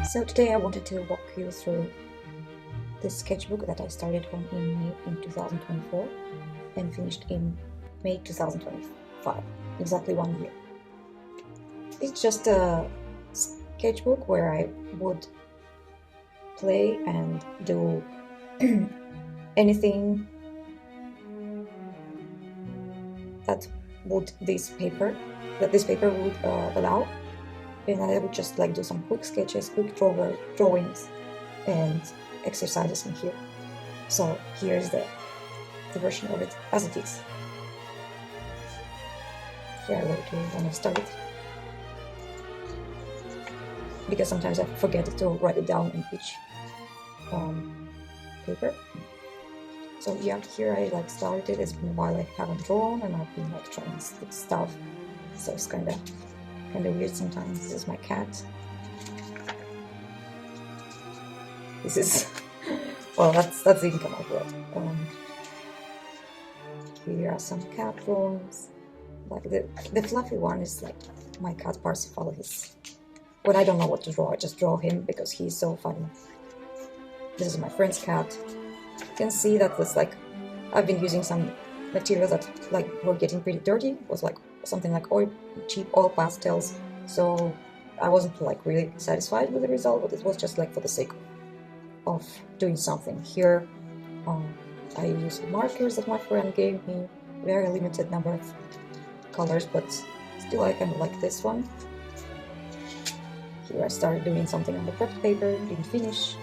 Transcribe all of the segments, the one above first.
So today I wanted to walk you through this sketchbook that I started from in May in 2024 and finished in May 2025, exactly 1 year. It's just a sketchbook where I would play and do anything that this paper would allow, and I would just do some quick sketches, quick drawings, and exercises in here. So here's the version of it as it is. Here I go to when I start it, because sometimes I forget to write it down in each paper. So yeah, here I started. It's been a while I haven't drawn, and I've been trying stuff. So it's kind of weird sometimes. This is my cat. This is well, that's the income I brought. Here are some cat drawings. The fluffy one is my cat Parsifal. When I don't know what to draw, I just draw him because he's so funny. This is my friend's cat. You can see that was I've been using some materials that were getting pretty dirty. It was something cheap oil pastels. So I wasn't really satisfied with the result, but it was just for the sake of doing something. Here I used markers that my friend gave me, very limited number of colors, but still I kind of like this one. Here I started doing something on the prepped paper, didn't finish.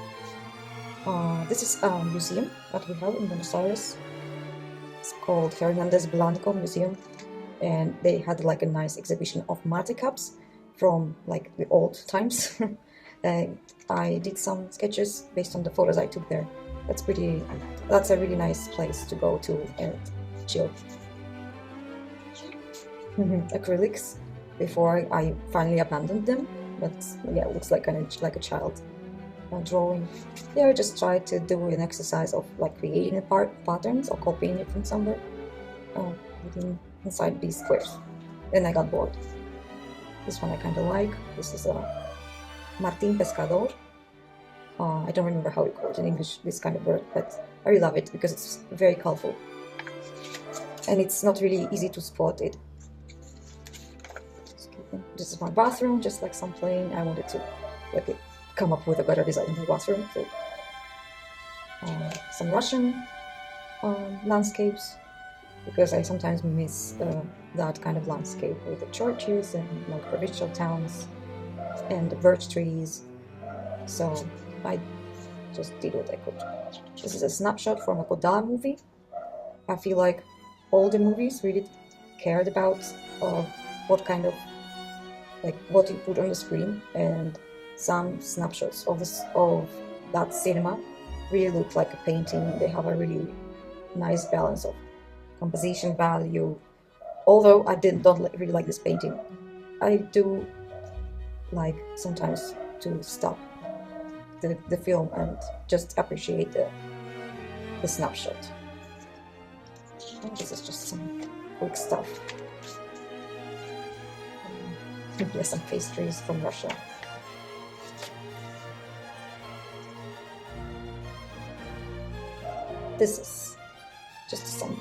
This is a museum that we have in Buenos Aires. It's called Hernandez Blanco Museum, and they had a nice exhibition of mate cups from the old times. I did some sketches based on the photos I took there. That's a really nice place to go to and chill. Acrylics, before I finally abandoned them, but yeah, it looks like a child drawing. Yeah, I just tried to do an exercise of creating patterns or copying it from somewhere inside these squares. Then I got bored. This one I kind of like. This is a Martin Pescador. I don't remember how it called in English, this kind of bird, but I really love it because it's very colorful and it's not really easy to spot it. This is my bathroom, just some plain. I wanted to come up with a better design in the bathroom. So some Russian landscapes, because I sometimes miss that kind of landscape with the churches and provincial towns and the birch trees. So I just did what I could. This is a snapshot from a Godard movie. I feel like all the movies really cared about what kind of what you put on the screen, and some snapshots of that cinema really look like a painting. They have a really nice balance of composition value. Although I don't really like this painting, I do sometimes to stop the film and just appreciate the snapshot. And this is just some quick stuff. Here's some pastries from Russia. This is just some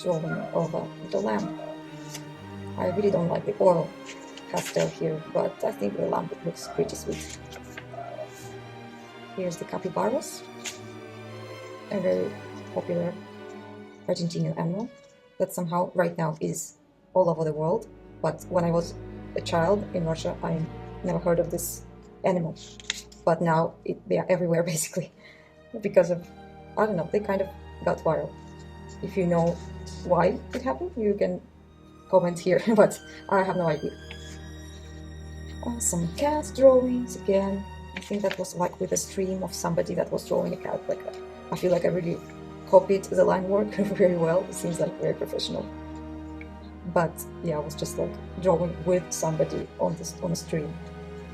drawing of the lamb. I really don't like the oil pastel here, but I think the lamb looks pretty sweet. Here's the capybaras, a very popular Argentinian animal that somehow right now is all over the world. But when I was a child in Russia, I never heard of this animal. But now they are everywhere basically, because of, I don't know, they kind of got viral. If you know why it happened, you can comment here, but I have no idea. Some cat drawings again. I think that was with a stream of somebody that was drawing a cat. I feel like I really copied the line work very well. It seems very professional. But yeah, I was just drawing with somebody on a stream.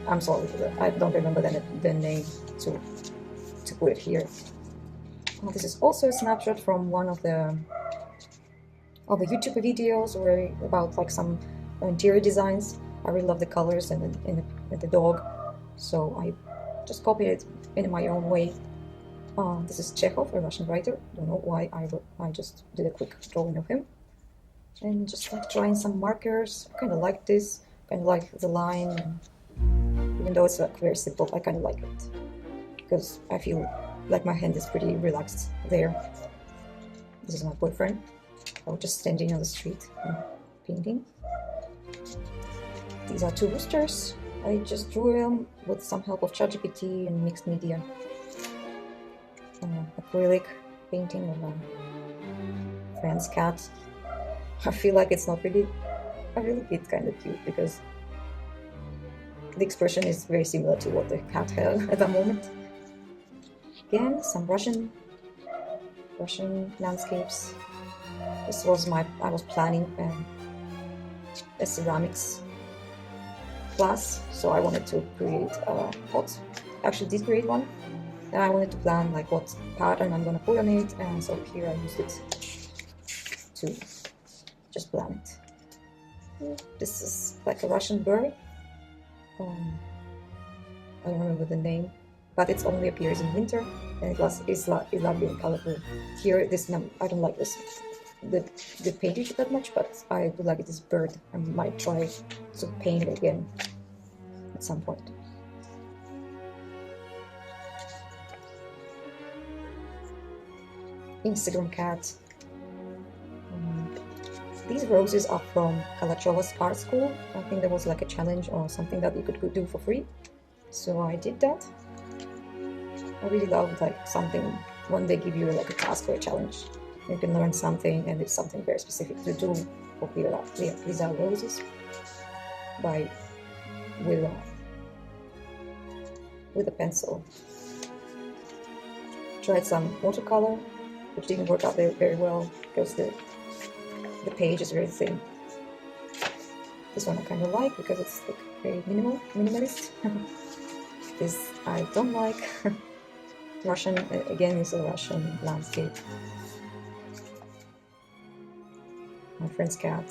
I'm sorry for that. I don't remember the name to put it here. This is also a snapshot from one of the YouTube videos about some interior designs. I really love the colors and the dog. so I just copied it in my own way. This is Chekhov, a Russian writer. Don't know why I just did a quick drawing of him, and just like trying some markers. I kind of like this, kind of like the line, even though it's like very simple. I kind of like it because I feel like my hand is pretty relaxed there. This is my boyfriend. I was just standing on the street and painting. These are two roosters. I just drew them with some help of ChatGPT and mixed media. Acrylic painting of a friend's cat. I feel like it's not really, I feel like it's kind of cute because the expression is very similar to what the cat had at that moment. Again, some Russian landscapes. This was I was planning a ceramics class, so I wanted to create a pot. Actually did create one, and I wanted to plan like what pattern I'm gonna put on it, and so here I used it to just plan it. This is like a Russian bird. I don't remember the name, but it only appears in winter, and it's lovely and colorful. Here, I don't like the painting that much, but I would like this bird. I might try to paint it again at some point. Instagram cat. These roses are from Kalachova's art school. I think there was like a challenge or something that you could do for free, so I did that. I really love like something when they give you like a task or a challenge. You can learn something, and it's something very specific to do. These are roses with a pencil. Tried some watercolor, which didn't work out very well because the page is very thin. This one I kind of like because it's like very minimalist. This I don't like. Russian, again, is a Russian landscape. My friend's cat.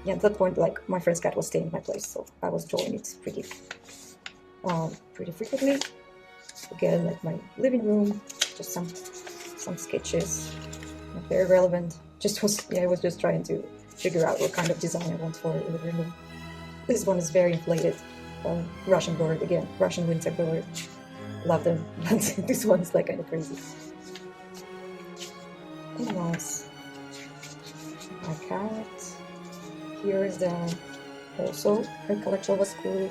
Yeah, at that point, like my friend's cat was staying in my place, so I was drawing it pretty frequently. Again, like my living room, just some sketches, not very relevant. I was just trying to figure out what kind of design I want for a living room. This one is very inflated. Russian bird again, Russian winter bird. Love them. This one's like kind of crazy. Anyways, my cat. Here is also a Kalachova school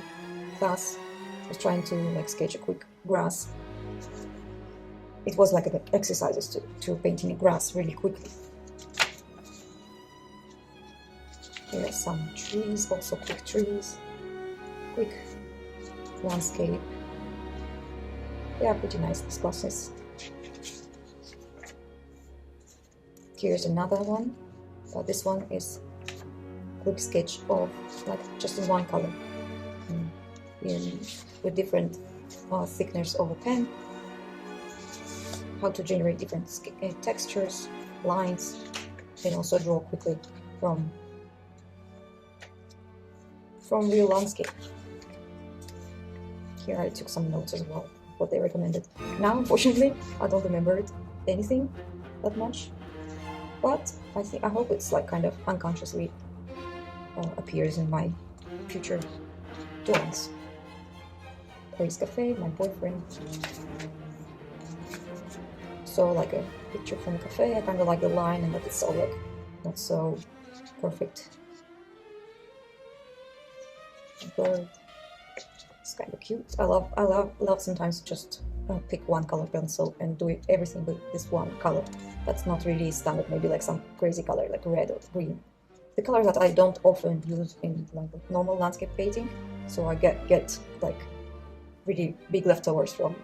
class. I was trying to like sketch a quick grass. It was like an exercises to painting a grass really quickly. Here are some trees, also quick trees, quick landscape. They are pretty nice, these classes. Here's another one. This one is quick sketch of like just in one color, with different thickness of a pen. How to generate different textures, lines, and also draw quickly from real landscape. Here I took some notes as well, what they recommended. Now, unfortunately, I don't remember anything that much, but I hope it's like kind of unconsciously appears in my future drawings. Paris Cafe, my boyfriend. So like a picture from a cafe. I kind of like the line and that it's all like not so perfect. Bird. It's kind of cute. I love sometimes just pick one color pencil and do everything with this one color. That's not really standard. Maybe like some crazy color like red or green. The colors that I don't often use in like normal landscape painting. So I get like really big leftovers from.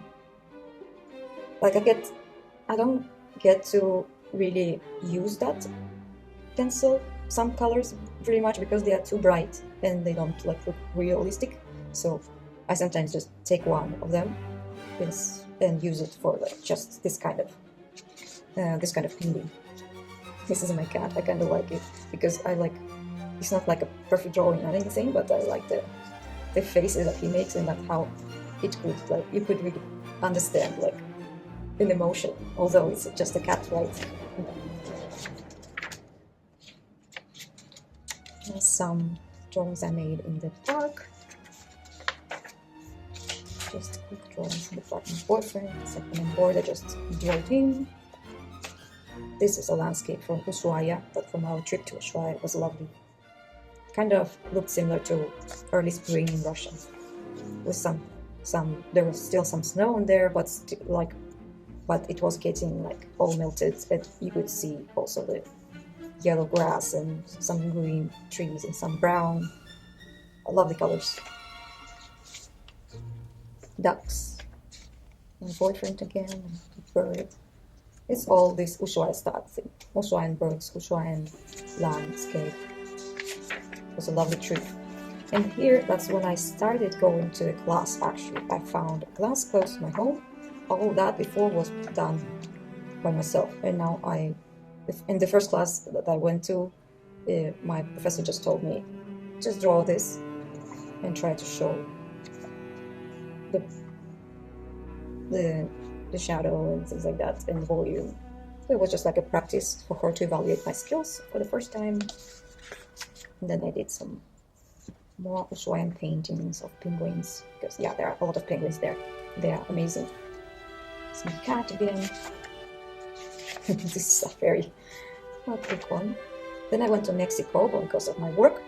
Like I don't get to really use that pencil, some colors very much because they are too bright and they don't like look realistic. So I sometimes just take one of them and use it for like just this kind of painting. This is my cat. I kind of like it because I like it's not like a perfect drawing or anything, but I like the the faces that he makes, and that how it could, like, you could really understand like an emotion, although it's just a cat, right? There's some drawings I made in the park. Just quick drawings in the park. My boyfriend, second board, I just drew him. This is a landscape from Ushuaia, but from our trip to Ushuaia. It was lovely. Kind of looked similar to early spring in Russia, with there was still some snow in there, but but it was getting like all melted, and you could see also the yellow grass and some green trees and some brown. I love the colors. Ducks. My boyfriend again, and bird. It's all this Ushuaia style thing. Ushuaian birds, Ushuaian landscape. It was a lovely trip. And here, that's when I started going to a class actually. I found a class close to my home. All that before was done by myself. And now in the first class that I went to, my professor just told me, just draw this and try to show the shadow and things like that and volume. So it was just like a practice for her to evaluate my skills for the first time. And then I did some more Ushuaian paintings of penguins, because yeah, there are a lot of penguins there. They are amazing. Some cat again. This is a very quick one. Then I went to Mexico because of my work,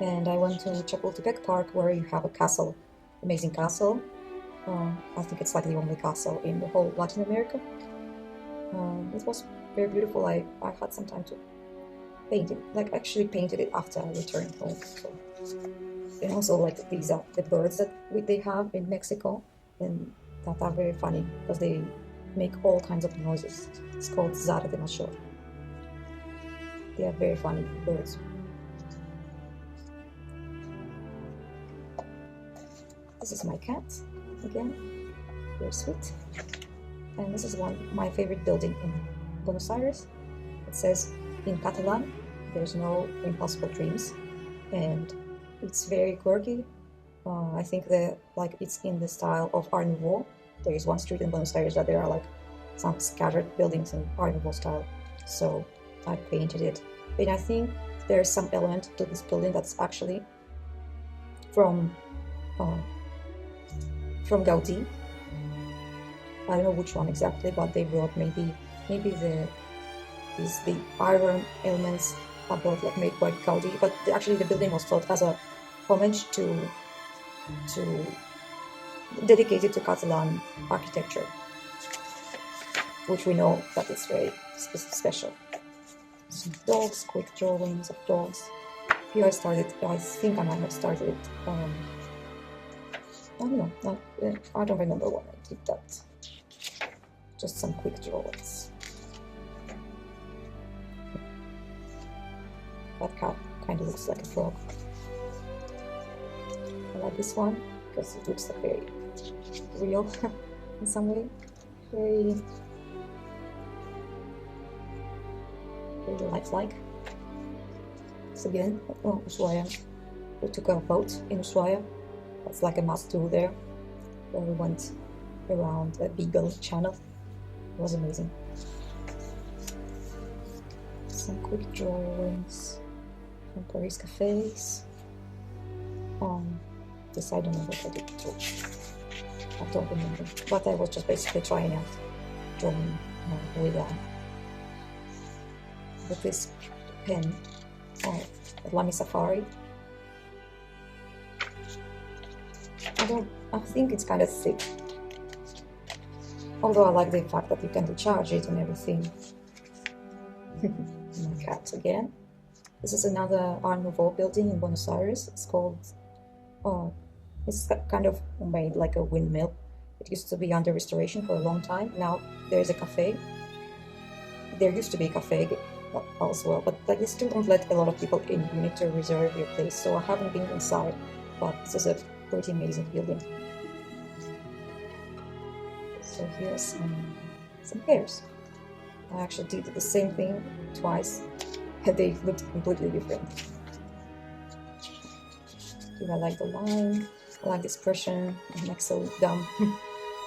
and I went to Chapultepec Park, where you have a castle, amazing castle. I think it's like the only castle in the whole Latin America. It was very beautiful. I had some time to paint it, like actually painted it after I returned home. So. And also like these are the birds that they have in Mexico, and that are very funny because they make all kinds of noises. It's called Zara de Machor. They are very funny birds. This is my cat again, very sweet. And this is my favorite building in Buenos Aires. It says in Catalan, there's no impossible dreams, and it's very quirky. I think it's in the style of Art Nouveau. There is one street in Buenos Aires that there are like some scattered buildings in Art Nouveau style. So I painted it, and I think there's some element to this building that's actually from Gaudí. I don't know which one exactly, but they wrote maybe the iron elements are both like made by Gaudí, but actually the building was thought as a homage to dedicated to Catalan architecture, which we know that it's very special. Some dogs, quick drawings of dogs. Here I think I might have started, I don't know, I don't remember when I did that. Just some quick drawings. That cat kind of looks like a frog. I like this one because it looks like very real in some way. Very lifelike. So again, Ushuaia. We took a boat in Ushuaia. That's like a must-do there, where we went around a Beagle Channel. It was amazing. Some quick drawings from Paris cafes. This I don't know what I did too. I don't remember, but I was just basically trying out drawing with this pen at Lamy Safari. I think it's kind of thick, although I like the fact that you can recharge it and everything. My cat again. This is another Art Nouveau building in Buenos Aires. It's called, it's kind of made like a windmill. It used to be under restoration for a long time. Now there's a cafe. There used to be a cafe as well, but like they still don't let a lot of people in. You need to reserve your place, so I haven't been inside, but this is a pretty amazing building. So here's some hairs. I actually did the same thing twice, and they looked completely different. Here I like the line. I like this Prussian, I'm like so dumb,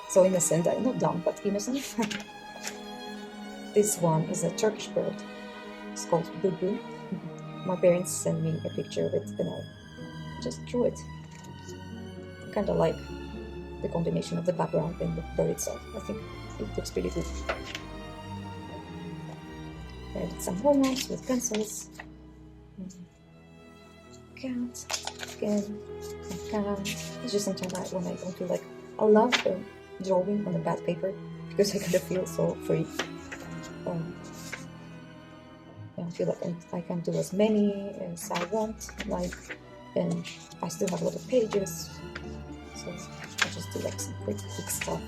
so innocent, not dumb, but innocent. This one is a Turkish bird. It's called Boo. My parents sent me a picture of it and I just drew it. Kind of like the combination of the background and the bird itself. I think it looks pretty good. I did some homeworks with pencils. Cat, again, my cat. It's just sometimes when I don't feel like, I love drawing on the bad paper because I kind of feel so free. I feel like I can do as many as I want, like, and I still have a lot of pages, so I just do like some quick stuff.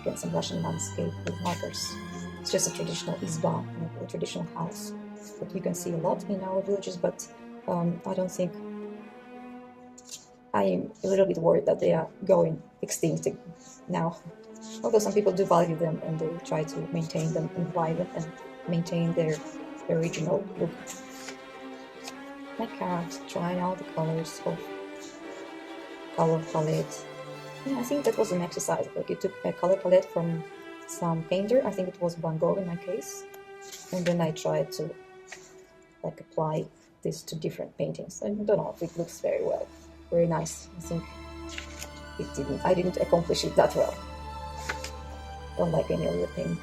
Get some Russian landscape with markers. It's just a traditional izba, a traditional house that you can see a lot in our villages, but I don't think, I'm a little bit worried that they are going extinct now. Although some people do value them and they try to maintain them and buy them and maintain their original look. My cat trying out the colors of color palette. Yeah, I think that was an exercise. Like you took a color palette from some painter. I think it was Van Gogh in my case, and then I tried to like apply this to different paintings. I don't know if it looks very well, very nice. I think it didn't. I didn't accomplish it that well. Don't like any of the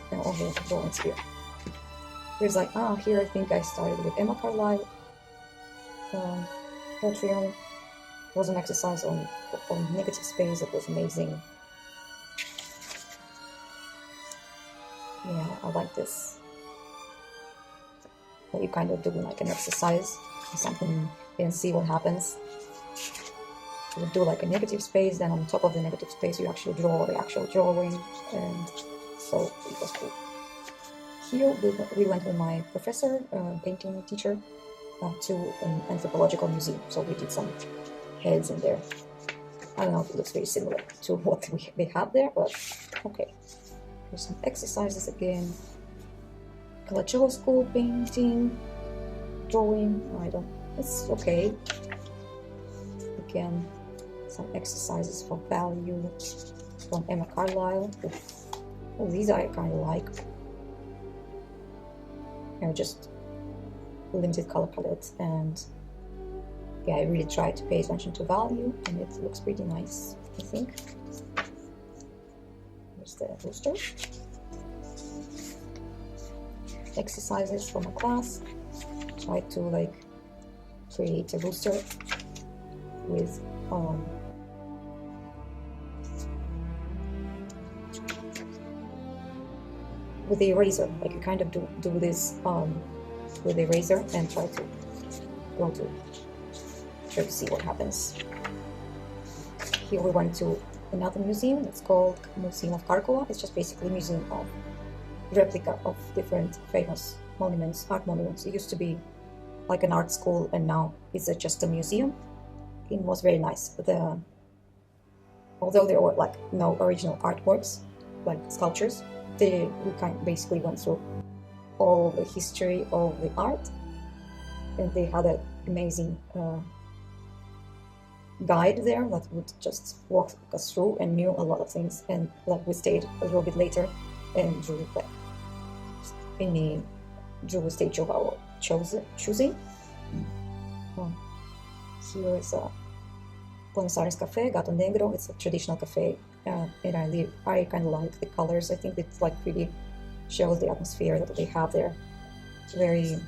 drawings here. Here's like, here I think I started with Emma Carlyle. Patreon was an exercise on negative space. It was amazing. Yeah, I like this. You kind of do like an exercise or something and see what happens. You do like a negative space, then on top of the negative space you actually draw the actual drawing, and so it was cool. Here we went with my professor, painting teacher, to an anthropological museum. So we did some heads in there. I don't know if it looks very similar to what they have there, but okay. Here's some exercises again. Kalachevsky painting, drawing. It's okay. Again, some exercises for value from Emma Carlyle. Oh, these I kind of like. Just limited color palette, and yeah, I really try to pay attention to value, and it looks pretty nice, I think. Here's the rooster. Exercises for my class. Try to like create a rooster with the eraser. Like you kind of do this with the eraser and try to see what happens. Here we went to another museum. It's called Museum of Kharkova. It's just basically a museum of replica of different famous monuments, art monuments. It used to be like an art school, and now it's just a museum. It was very nice. But although there were like no original artworks, like sculptures, we basically went through all the history of the art, and they had an amazing guide there that would just walk us through and knew a lot of things. And like we stayed a little bit later and drew like drew a stage of our choosing. Here is a Buenos Aires cafe, Gato Negro. It's a traditional cafe, and I kind of like the colors. I think it's like really shows the atmosphere that they have there. It's very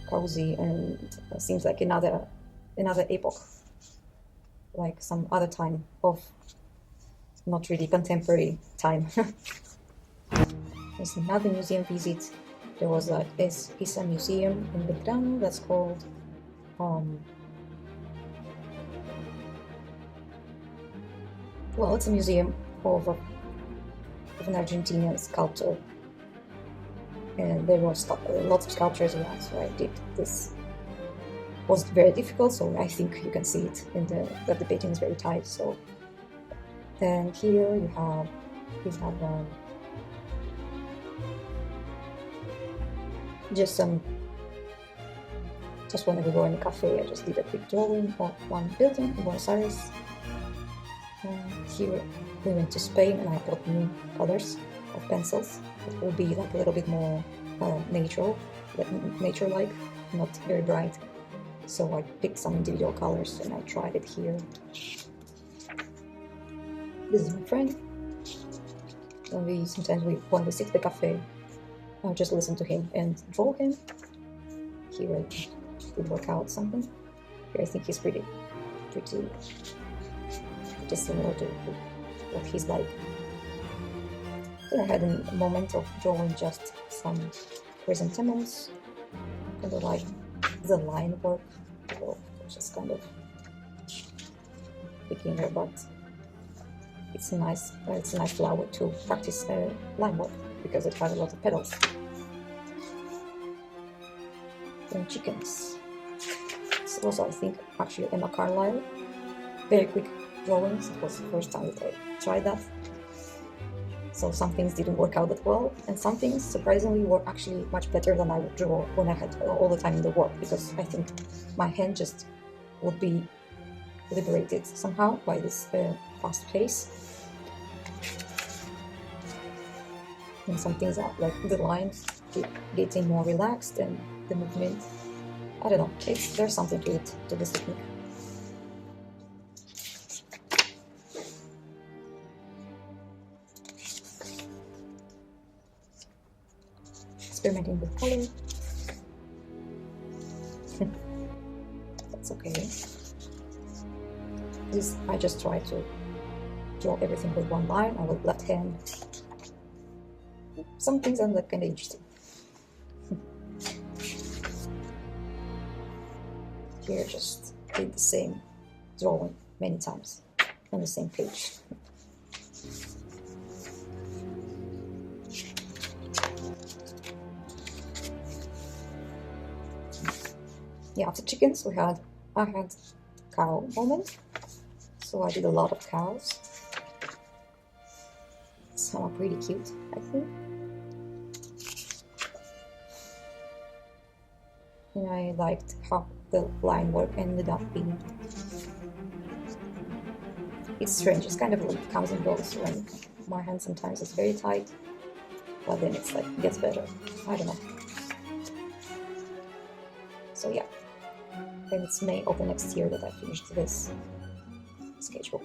cozy, and it seems like another epoch, like some other time of not really contemporary time. There's another museum visit. There was like this is a museum in Belgrano that's called it's a museum of an Argentinian sculptor, and there were lots of sculptures around. So I did this. It was very difficult, so I think you can see it in that the painting is very tight. So, and here we have just some just whenever we go in a cafe, I just did a quick drawing of one building in Buenos Aires. Here we went to Spain and I bought new colors of pencils. It will be like a little bit more nature-like, not very bright. So I picked some individual colors and I tried it here. This is my friend. And when we sit at the cafe, I just listen to him and draw him. Here I would work out something. Here I think he's pretty similar to what he's like. Then I had a moment of drawing just some chrysanthemums, kind of like the line work, so just kind of beginner, but it's a nice flower to practice line work because it has a lot of petals. Then chickens. This was, I think, actually Emma Carlisle. Very quick drawings. It was the first time that I tried that. So some things didn't work out that well, and some things surprisingly were actually much better than I would draw when I had all the time in the world, because I think my hand just would be liberated somehow by this fast pace. And some things are like the lines getting more relaxed and the movement. I don't know, there's something to it, to this technique. Experimenting with color. That's okay. This I just try to draw everything with one line or with left hand. Some things are like kind of interesting. Here just did the same drawing many times on the same page. Yeah, after chickens I had cow moment, so I did a lot of cows. Some are pretty cute, I think. And I liked how the line work ended up being. It's strange, it's kind of like comes and goes when my hand sometimes is very tight, but then it's like gets better. I don't know. So yeah. And it's May of the next year that I finished this sketchbook.